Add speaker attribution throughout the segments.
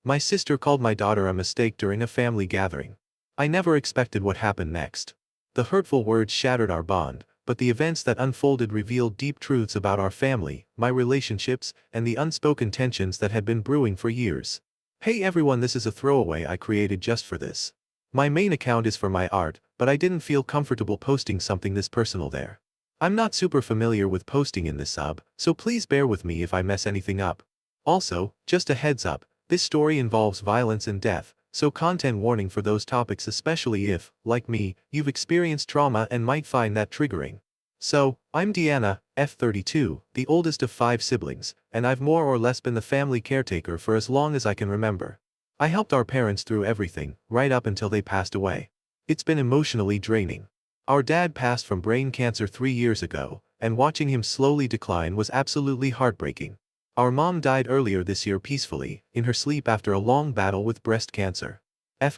Speaker 1: My sister called my daughter a mistake during a family gathering. I never expected what happened next. The hurtful words shattered our bond, but the events that unfolded revealed deep truths about our family, my relationships, and the unspoken tensions that had been brewing for years. Hey everyone, this is a throwaway I created just for this. My main account is for my art, but I didn't feel comfortable posting something this personal there. I'm not super familiar with posting in this sub, so please bear with me if I mess anything up. Also, just a heads up, this story involves violence and death, so content warning for those topics, especially if, like me, you've experienced trauma and might find that triggering. So, I'm Deanna, F32, the oldest of 5 siblings, and I've more or less been the family caretaker for as long as I can remember. I helped our parents through everything, right up until they passed away. It's been emotionally draining. Our dad passed from brain cancer 3 years ago, and watching him slowly decline was absolutely heartbreaking. Our mom died earlier this year peacefully, in her sleep after a long battle with breast cancer.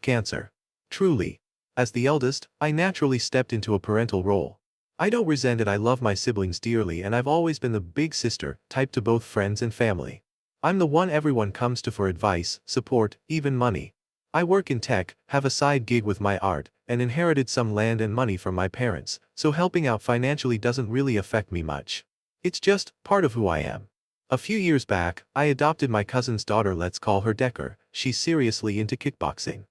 Speaker 1: Cancer. Truly. As the eldest, I naturally stepped into a parental role. I don't resent it, I love my siblings dearly and I've always been the big sister type to both friends and family. I'm the one everyone comes to for advice, support, even money. I work in tech, have a side gig with my art, and inherited some land and money from my parents, so helping out financially doesn't really affect me much. It's just part of who I am. A few years back, I adopted my cousin's daughter, let's call her Decker. She's seriously into kickboxing.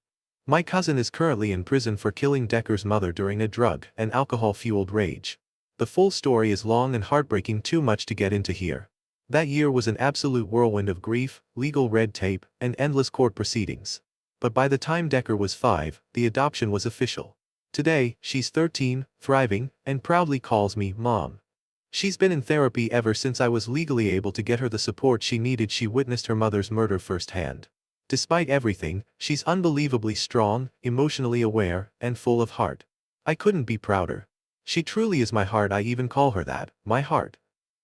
Speaker 1: My cousin is currently in prison for killing Decker's mother during a drug and alcohol-fueled rage. The full story is long and heartbreaking, too much to get into here. That year was an absolute whirlwind of grief, legal red tape, and endless court proceedings. But by the time Decker was 5, the adoption was official. Today, she's 13, thriving, and proudly calls me Mom. She's been in therapy ever since I was legally able to get her the support she needed. She witnessed her mother's murder firsthand. Despite everything, she's unbelievably strong, emotionally aware, and full of heart. I couldn't be prouder. She truly is my heart. I even call her that, my heart.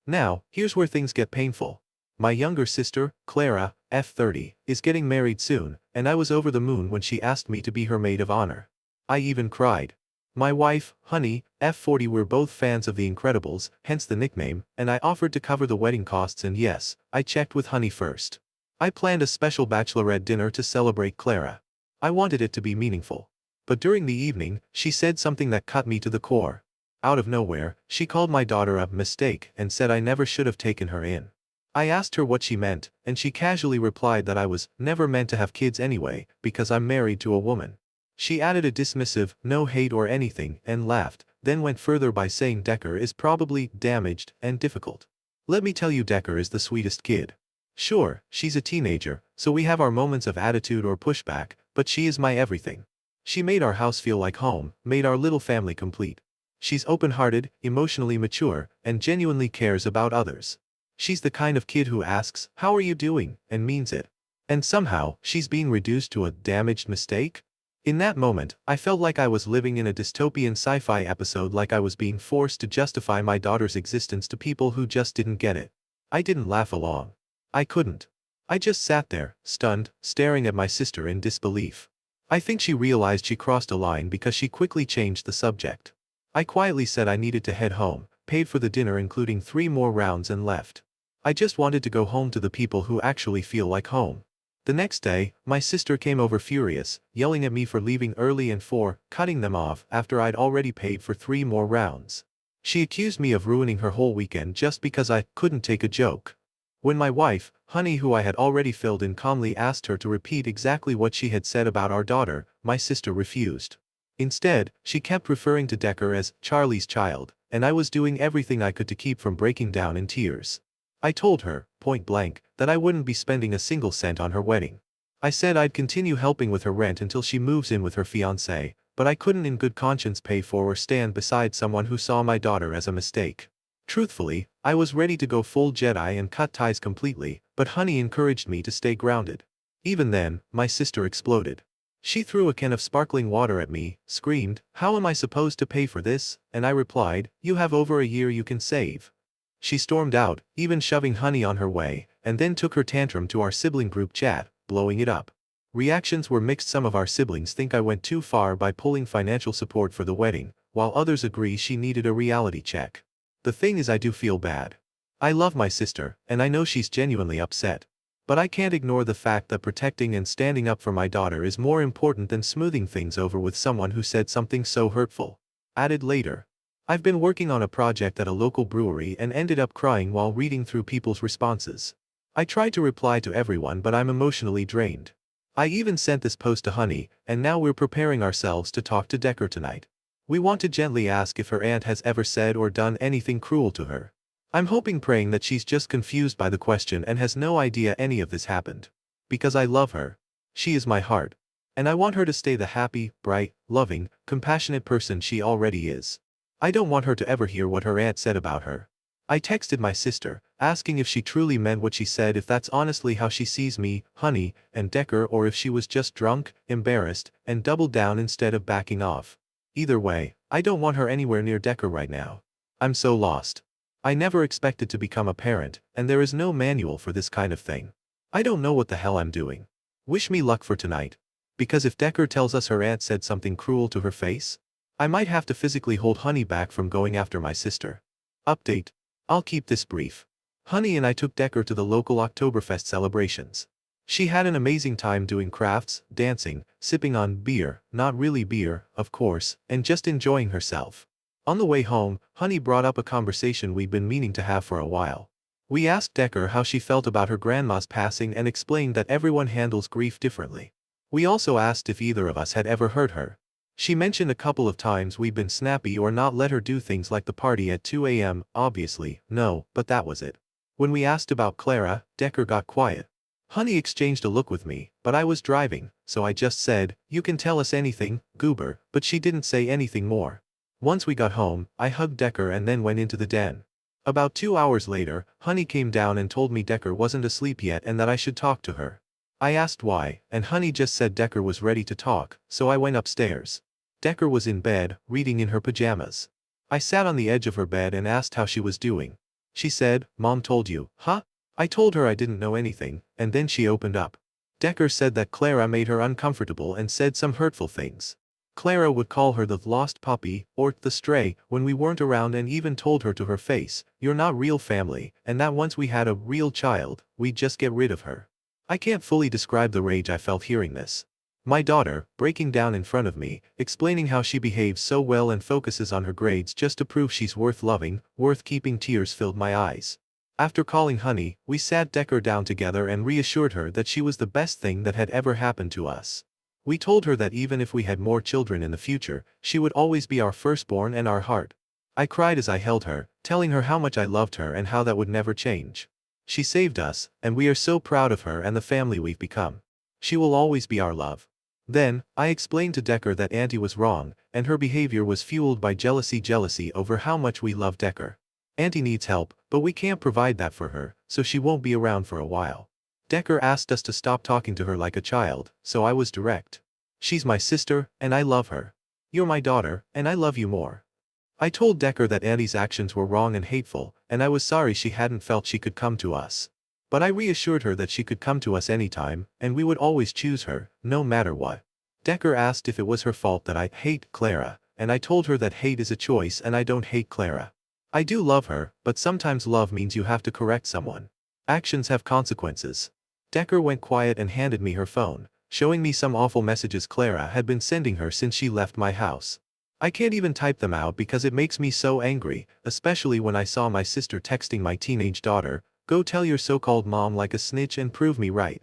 Speaker 1: Now, here's where things get painful. My younger sister, Clara, F30, is getting married soon, and I was over the moon when she asked me to be her maid of honor. I even cried. My wife, Honey, F40, we're both fans of The Incredibles, hence the nickname, and I offered to cover the wedding costs, and yes, I checked with Honey first. I planned a special bachelorette dinner to celebrate Clara. I wanted it to be meaningful. But during the evening, she said something that cut me to the core. Out of nowhere, she called my daughter a mistake and said I never should have taken her in. I asked her what she meant, and she casually replied that I was never meant to have kids anyway, because I'm married to a woman. She added a dismissive, no hate or anything, and laughed, then went further by saying Decker is probably damaged and difficult. Let me tell you, Decker is the sweetest kid. Sure, she's a teenager, so we have our moments of attitude or pushback, but she is my everything. She made our house feel like home, made our little family complete. She's open-hearted, emotionally mature, and genuinely cares about others. She's the kind of kid who asks, "How are you doing?" and means it. And somehow, she's being reduced to a damaged mistake? In that moment, I felt like I was living in a dystopian sci-fi episode, like I was being forced to justify my daughter's existence to people who just didn't get it. I didn't laugh along. I couldn't. I just sat there, stunned, staring at my sister in disbelief. I think she realized she crossed a line because she quickly changed the subject. I quietly said I needed to head home, paid for the dinner including 3 more rounds, and left. I just wanted to go home to the people who actually feel like home. The next day, my sister came over furious, yelling at me for leaving early and for cutting them off after I'd already paid for 3 more rounds. She accused me of ruining her whole weekend just because I couldn't take a joke. When my wife, Honey, who I had already filled in, calmly asked her to repeat exactly what she had said about our daughter, my sister refused. Instead, she kept referring to Decker as Charlie's child, and I was doing everything I could to keep from breaking down in tears. I told her, point blank, that I wouldn't be spending a single cent on her wedding. I said I'd continue helping with her rent until she moves in with her fiancé, but I couldn't in good conscience pay for or stand beside someone who saw my daughter as a mistake. Truthfully, I was ready to go full Jedi and cut ties completely, but Honey encouraged me to stay grounded. Even then, my sister exploded. She threw a can of sparkling water at me, screamed, "How am I supposed to pay for this?" And I replied, "You have over a year you can save." She stormed out, even shoving Honey on her way, and then took her tantrum to our sibling group chat, blowing it up. Reactions were mixed. Some of our siblings think I went too far by pulling financial support for the wedding, while others agree she needed a reality check. The thing is, I do feel bad. I love my sister, and I know she's genuinely upset. But I can't ignore the fact that protecting and standing up for my daughter is more important than smoothing things over with someone who said something so hurtful. Added later. I've been working on a project at a local brewery and ended up crying while reading through people's responses. I tried to reply to everyone, but I'm emotionally drained. I even sent this post to Honey, and now we're preparing ourselves to talk to Decker tonight. We want to gently ask if her aunt has ever said or done anything cruel to her. I'm praying that she's just confused by the question and has no idea any of this happened. Because I love her. She is my heart. And I want her to stay the happy, bright, loving, compassionate person she already is. I don't want her to ever hear what her aunt said about her. I texted my sister, asking if she truly meant what she said, if that's honestly how she sees me, Honey, and Decker, or if she was just drunk, embarrassed, and doubled down instead of backing off. Either way, I don't want her anywhere near Decker right now. I'm so lost. I never expected to become a parent, and there is no manual for this kind of thing. I don't know what the hell I'm doing. Wish me luck for tonight. Because if Decker tells us her aunt said something cruel to her face, I might have to physically hold Honey back from going after my sister. Update. I'll keep this brief. Honey and I took Decker to the local Oktoberfest celebrations. She had an amazing time doing crafts, dancing, sipping on beer, not really beer, of course, and just enjoying herself. On the way home, Honey brought up a conversation we'd been meaning to have for a while. We asked Decker how she felt about her grandma's passing and explained that everyone handles grief differently. We also asked if either of us had ever hurt her. She mentioned a couple of times we'd been snappy or not let her do things like the party at 2 a.m, obviously, no, but that was it. When we asked about Clara, Decker got quiet. Honey exchanged a look with me, but I was driving, so I just said, "You can tell us anything, goober," but she didn't say anything more. Once we got home, I hugged Decker and then went into the den. About 2 hours later, Honey came down and told me Decker wasn't asleep yet and that I should talk to her. I asked why, and Honey just said Decker was ready to talk, so I went upstairs. Decker was in bed, reading in her pajamas. I sat on the edge of her bed and asked how she was doing. She said, "Mom told you, huh?" I told her I didn't know anything, and then she opened up. Decker said that Clara made her uncomfortable and said some hurtful things. Clara would call her the lost puppy, or the stray, when we weren't around, and even told her to her face, "You're not real family," and that once we had a real child, we'd just get rid of her. I can't fully describe the rage I felt hearing this. My daughter, breaking down in front of me, explaining how she behaves so well and focuses on her grades just to prove she's worth loving, worth keeping. Tears filled my eyes. After calling Honey, we sat Decker down together and reassured her that she was the best thing that had ever happened to us. We told her that even if we had more children in the future, she would always be our firstborn and our heart. I cried as I held her, telling her how much I loved her and how that would never change. She saved us, and we are so proud of her and the family we've become. She will always be our love. Then, I explained to Decker that Auntie was wrong, and her behavior was fueled by jealousy over how much we love Decker. Auntie needs help, but we can't provide that for her, so she won't be around for a while. Decker asked us to stop talking to her like a child, so I was direct. She's my sister, and I love her. You're my daughter, and I love you more. I told Decker that Auntie's actions were wrong and hateful, and I was sorry she hadn't felt she could come to us. But I reassured her that she could come to us anytime, and we would always choose her, no matter what. Decker asked if it was her fault that I hate Clara, and I told her that hate is a choice and I don't hate Clara. I do love her, but sometimes love means you have to correct someone. Actions have consequences. Decker went quiet and handed me her phone, showing me some awful messages Clara had been sending her since she left my house. I can't even type them out because it makes me so angry, especially when I saw my sister texting my teenage daughter, "Go tell your so-called mom like a snitch and prove me right."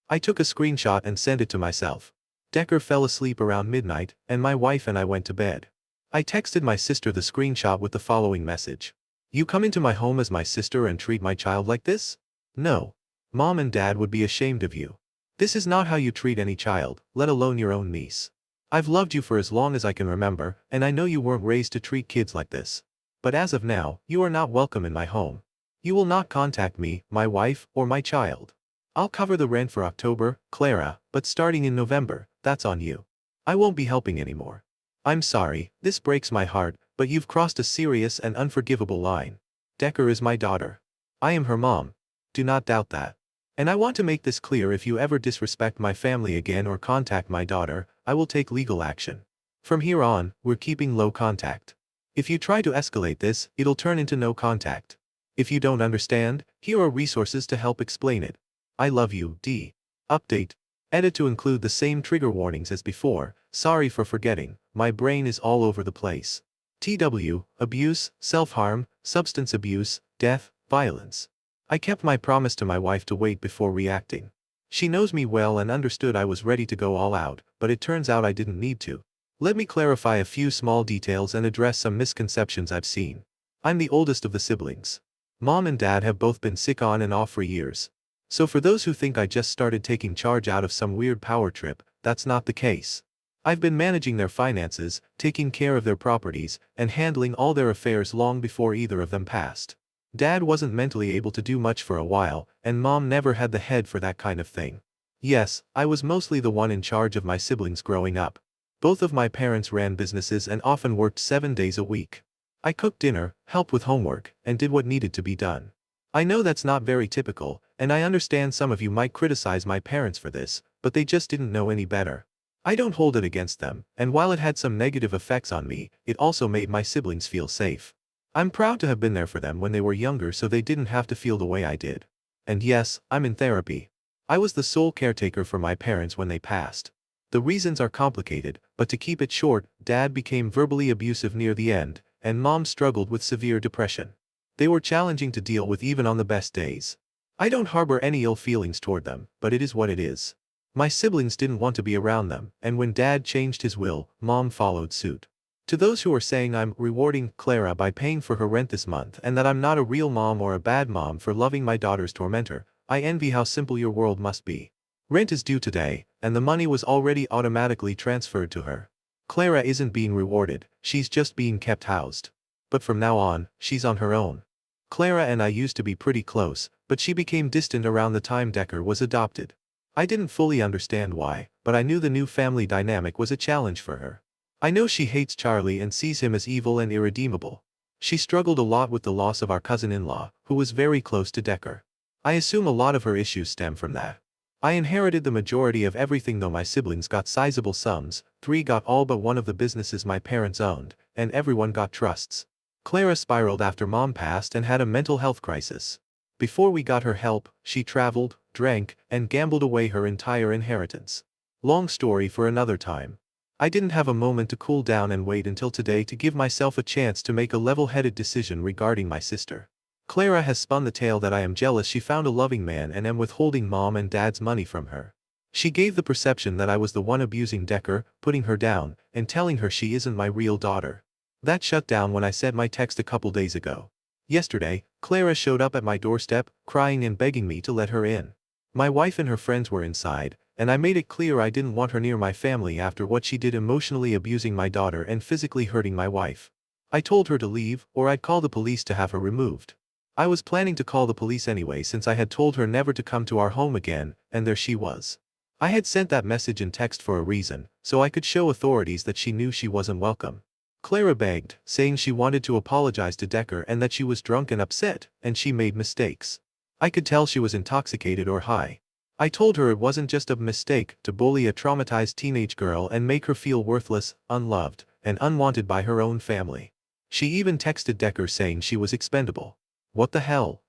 Speaker 1: I took a screenshot and sent it to myself. Decker fell asleep around midnight, and my wife and I went to bed. I texted my sister the screenshot with the following message. "You come into my home as my sister and treat my child like this? No. Mom and Dad would be ashamed of you. This is not how you treat any child, let alone your own niece. I've loved you for as long as I can remember, and I know you weren't raised to treat kids like this. But as of now, you are not welcome in my home. You will not contact me, my wife, or my child. I'll cover the rent for October, Clara, but starting in November, that's on you. I won't be helping anymore. I'm sorry, this breaks my heart, but you've crossed a serious and unforgivable line. Decker is my daughter. I am her mom. Do not doubt that. And I want to make this clear: if you ever disrespect my family again or contact my daughter, I will take legal action. From here on, we're keeping low contact. If you try to escalate this, it'll turn into no contact. If you don't understand, here are resources to help explain it. I love you, D. Update. Edit to include the same trigger warnings as before. Sorry for forgetting, my brain is all over the place. TW, abuse, self-harm, substance abuse, death, violence. I kept my promise to my wife to wait before reacting. She knows me well and understood I was ready to go all out, but it turns out I didn't need to. Let me clarify a few small details and address some misconceptions I've seen. I'm the oldest of the siblings. Mom and Dad have both been sick on and off for years. So for those who think I just started taking charge out of some weird power trip, that's not the case. I've been managing their finances, taking care of their properties, and handling all their affairs long before either of them passed. Dad wasn't mentally able to do much for a while, and Mom never had the head for that kind of thing. Yes, I was mostly the one in charge of my siblings growing up. Both of my parents ran businesses and often worked 7 days a week. I cooked dinner, helped with homework, and did what needed to be done. I know that's not very typical, and I understand some of you might criticize my parents for this, but they just didn't know any better. I don't hold it against them, and while it had some negative effects on me, it also made my siblings feel safe. I'm proud to have been there for them when they were younger so they didn't have to feel the way I did. And yes, I'm in therapy. I was the sole caretaker for my parents when they passed. The reasons are complicated, but to keep it short, Dad became verbally abusive near the end, and Mom struggled with severe depression. They were challenging to deal with even on the best days. I don't harbor any ill feelings toward them, but it is what it is. My siblings didn't want to be around them, and when Dad changed his will, Mom followed suit. To those who are saying I'm rewarding Clara by paying for her rent this month and that I'm not a real mom or a bad mom for loving my daughter's tormentor, I envy how simple your world must be. Rent is due today, and the money was already automatically transferred to her. Clara isn't being rewarded, she's just being kept housed. But from now on, she's on her own. Clara and I used to be pretty close, but she became distant around the time Decker was adopted. I didn't fully understand why, but I knew the new family dynamic was a challenge for her. I know she hates Charlie and sees him as evil and irredeemable. She struggled a lot with the loss of our cousin-in-law, who was very close to Decker. I assume a lot of her issues stem from that. I inherited the majority of everything though my siblings got sizable sums, 3 got all but one of the businesses my parents owned, and everyone got trusts. Clara spiraled after Mom passed and had a mental health crisis. Before we got her help, she traveled, drank, and gambled away her entire inheritance. Long story for another time. I didn't have a moment to cool down and wait until today to give myself a chance to make a level-headed decision regarding my sister. Clara has spun the tale that I am jealous she found a loving man and am withholding Mom and Dad's money from her. She gave the perception that I was the one abusing Decker, putting her down, and telling her she isn't my real daughter. That shut down when I sent my text a couple days ago. Yesterday, Clara showed up at my doorstep, crying and begging me to let her in. My wife and her friends were inside, and I made it clear I didn't want her near my family after what she did, emotionally abusing my daughter and physically hurting my wife. I told her to leave, or I'd call the police to have her removed. I was planning to call the police anyway since I had told her never to come to our home again, and there she was. I had sent that message in text for a reason, so I could show authorities that she knew she wasn't welcome. Clara begged, saying she wanted to apologize to Decker and that she was drunk and upset, and she made mistakes. I could tell she was intoxicated or high. I told her it wasn't just a mistake to bully a traumatized teenage girl and make her feel worthless, unloved, and unwanted by her own family. She even texted Decker saying she was expendable. What the hell?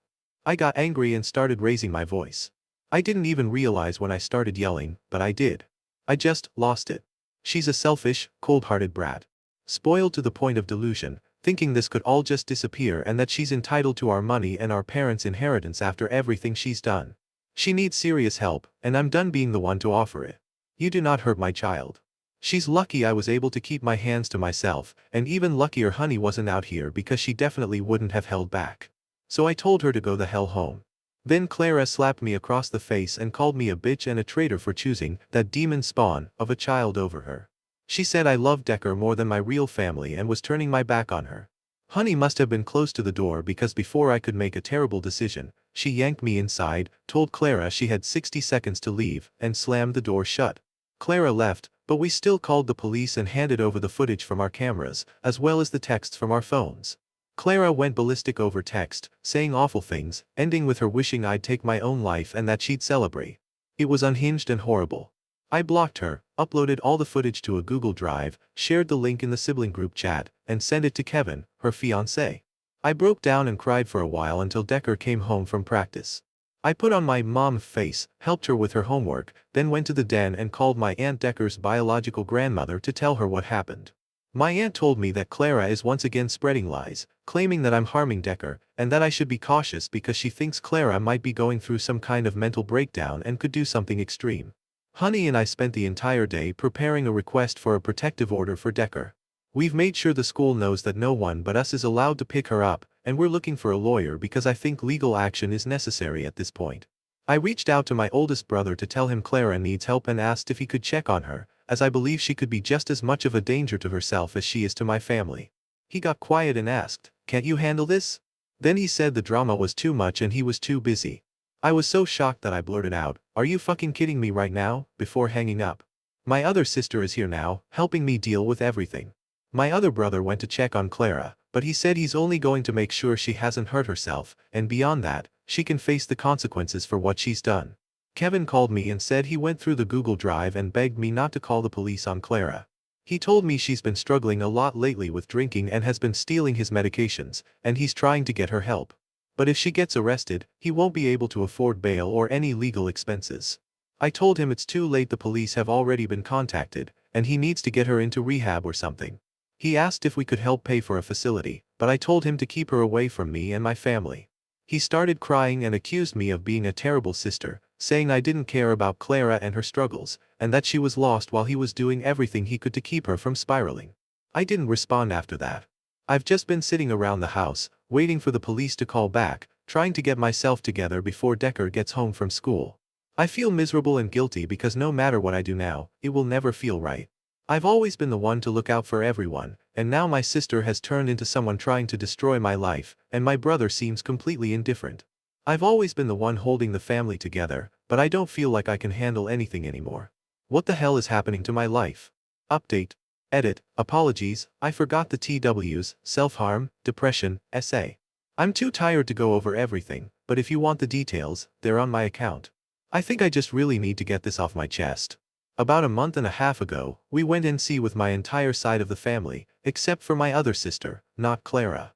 Speaker 1: I got angry and started raising my voice. I didn't even realize when I started yelling, but I did. I just lost it. She's a selfish, cold-hearted brat. Spoiled to the point of delusion, thinking this could all just disappear and that she's entitled to our money and our parents' inheritance after everything she's done. She needs serious help, and I'm done being the one to offer it. You do not hurt my child. She's lucky I was able to keep my hands to myself, and even luckier Honey wasn't out here because she definitely wouldn't have held back. So I told her to go the hell home. Then Clara slapped me across the face and called me a bitch and a traitor for choosing that demon spawn of a child over her. She said I loved Decker more than my real family and was turning my back on her. Honey must have been close to the door because before I could make a terrible decision, she yanked me inside, told Clara she had 60 seconds to leave, and slammed the door shut. Clara left, but we still called the police and handed over the footage from our cameras, as well as the texts from our phones. Clara went ballistic over text, saying awful things, ending with her wishing I'd take my own life and that she'd celebrate. It was unhinged and horrible. I blocked her, uploaded all the footage to a Google Drive, shared the link in the sibling group chat, and sent it to Kevin, her fiancé. I broke down and cried for a while until Decker came home from practice. I put on my mom face, helped her with her homework, then went to the den and called my Aunt Decker's biological grandmother to tell her what happened. My aunt told me that Clara is once again spreading lies, claiming that I'm harming Decker, and that I should be cautious because she thinks Clara might be going through some kind of mental breakdown and could do something extreme. Honey and I spent the entire day preparing a request for a protective order for Decker. We've made sure the school knows that no one but us is allowed to pick her up, and we're looking for a lawyer because I think legal action is necessary at this point. I reached out to my oldest brother to tell him Clara needs help and asked if he could check on her, as I believe she could be just as much of a danger to herself as she is to my family. He got quiet and asked, "Can't you handle this?" Then he said the drama was too much and he was too busy. I was so shocked that I blurted out, "Are you fucking kidding me right now?" before hanging up. My other sister is here now, helping me deal with everything. My other brother went to check on Clara, but he said he's only going to make sure she hasn't hurt herself, and beyond that, she can face the consequences for what she's done. Kevin called me and said he went through the Google Drive and begged me not to call the police on Clara. He told me she's been struggling a lot lately with drinking and has been stealing his medications, and he's trying to get her help. But if she gets arrested, he won't be able to afford bail or any legal expenses. I told him it's too late, the police have already been contacted, and he needs to get her into rehab or something. He asked if we could help pay for a facility, but I told him to keep her away from me and my family. He started crying and accused me of being a terrible sister, saying I didn't care about Clara and her struggles, and that she was lost while he was doing everything he could to keep her from spiraling. I didn't respond after that. I've just been sitting around the house, waiting for the police to call back, trying to get myself together before Decker gets home from school. I feel miserable and guilty because no matter what I do now, it will never feel right. I've always been the one to look out for everyone, and now my sister has turned into someone trying to destroy my life, and my brother seems completely indifferent. I've always been the one holding the family together, but I don't feel like I can handle anything anymore. What the hell is happening to my life? Update. Edit. Apologies, I forgot the TWs, self-harm, depression, essay. I'm too tired to go over everything, but if you want the details, they're on my account. I think I just really need to get this off my chest. About a month and a half ago, we went NC with my entire side of the family, except for my other sister, not Clara.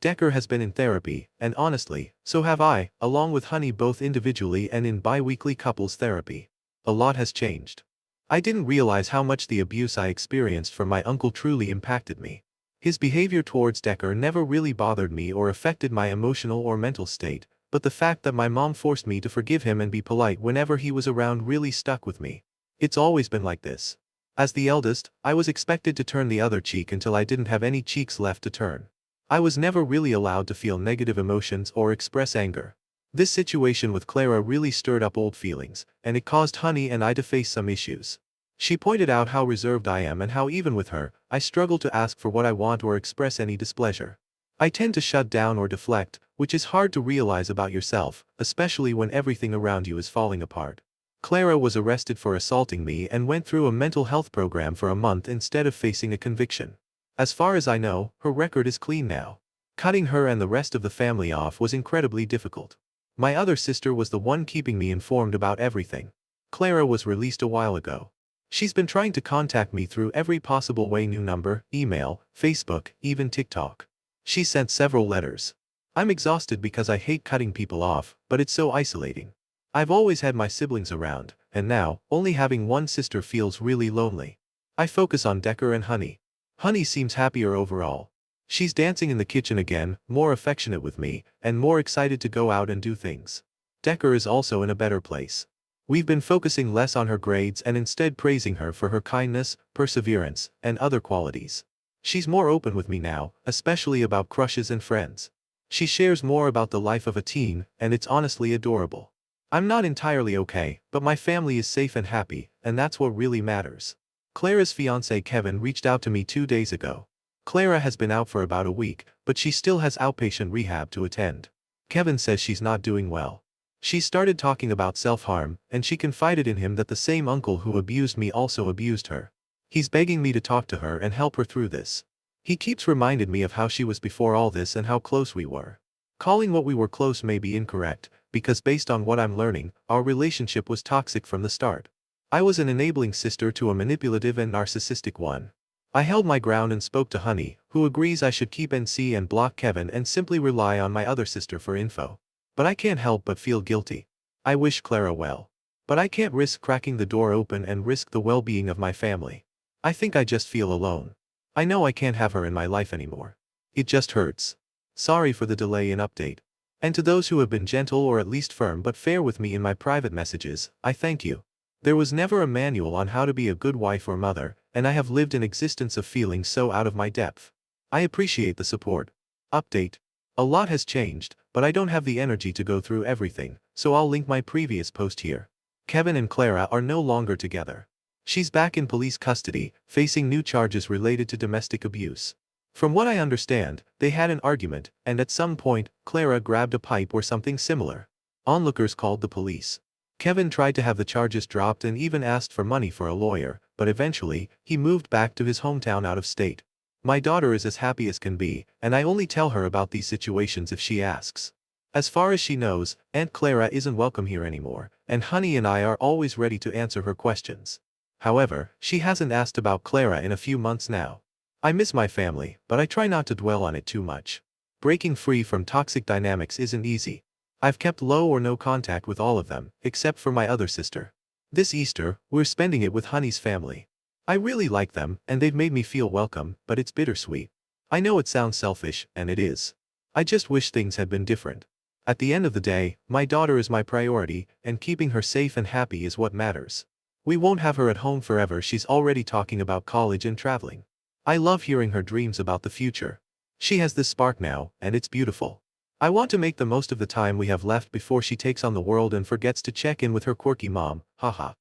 Speaker 1: Decker has been in therapy, and honestly, so have I, along with Honey, both individually and in bi-weekly couples therapy. A lot has changed. I didn't realize how much the abuse I experienced from my uncle truly impacted me. His behavior towards Decker never really bothered me or affected my emotional or mental state, but the fact that my mom forced me to forgive him and be polite whenever he was around really stuck with me. It's always been like this. As the eldest, I was expected to turn the other cheek until I didn't have any cheeks left to turn. I was never really allowed to feel negative emotions or express anger. This situation with Clara really stirred up old feelings, and it caused Honey and I to face some issues. She pointed out how reserved I am and how even with her, I struggle to ask for what I want or express any displeasure. I tend to shut down or deflect, which is hard to realize about yourself, especially when everything around you is falling apart. Clara was arrested for assaulting me and went through a mental health program for a month instead of facing a conviction. As far as I know, her record is clean now. Cutting her and the rest of the family off was incredibly difficult. My other sister was the one keeping me informed about everything. Clara was released a while ago. She's been trying to contact me through every possible way: new number, email, Facebook, even TikTok. She sent several letters. I'm exhausted because I hate cutting people off, but it's so isolating. I've always had my siblings around, and now, only having one sister feels really lonely. I focus on Decker and Honey. Honey seems happier overall. She's dancing in the kitchen again, more affectionate with me, and more excited to go out and do things. Decker is also in a better place. We've been focusing less on her grades and instead praising her for her kindness, perseverance, and other qualities. She's more open with me now, especially about crushes and friends. She shares more about the life of a teen, and it's honestly adorable. I'm not entirely okay, but my family is safe and happy, and that's what really matters. Clara's fiancé Kevin reached out to me 2 days ago. Clara has been out for about a week, but she still has outpatient rehab to attend. Kevin says she's not doing well. She started talking about self-harm, and she confided in him that the same uncle who abused me also abused her. He's begging me to talk to her and help her through this. He keeps reminding me of how she was before all this and how close we were. Calling what we were close may be incorrect, because based on what I'm learning, our relationship was toxic from the start. I was an enabling sister to a manipulative and narcissistic one. I held my ground and spoke to Honey, who agrees I should keep NC and block Kevin and simply rely on my other sister for info. But I can't help but feel guilty. I wish Clara well. But I can't risk cracking the door open and risk the well-being of my family. I think I just feel alone. I know I can't have her in my life anymore. It just hurts. Sorry for the delay in update. And to those who have been gentle or at least firm but fair with me in my private messages, I thank you. There was never a manual on how to be a good wife or mother, and I have lived an existence of feeling so out of my depth. I appreciate the support. Update. A lot has changed, but I don't have the energy to go through everything, so I'll link my previous post here. Kevin and Clara are no longer together. She's back in police custody, facing new charges related to domestic abuse. From what I understand, they had an argument, and at some point, Clara grabbed a pipe or something similar. Onlookers called the police. Kevin tried to have the charges dropped and even asked for money for a lawyer, but eventually, he moved back to his hometown out of state. My daughter is as happy as can be, and I only tell her about these situations if she asks. As far as she knows, Aunt Clara isn't welcome here anymore, and Honey and I are always ready to answer her questions. However, she hasn't asked about Clara in a few months now. I miss my family, but I try not to dwell on it too much. Breaking free from toxic dynamics isn't easy. I've kept low or no contact with all of them, except for my other sister. This Easter, we're spending it with Honey's family. I really like them, and they've made me feel welcome, but it's bittersweet. I know it sounds selfish, and it is. I just wish things had been different. At the end of the day, my daughter is my priority, and keeping her safe and happy is what matters. We won't have her at home forever. She's already talking about college and traveling. I love hearing her dreams about the future. She has this spark now, and it's beautiful. I want to make the most of the time we have left before she takes on the world and forgets to check in with her quirky mom, haha.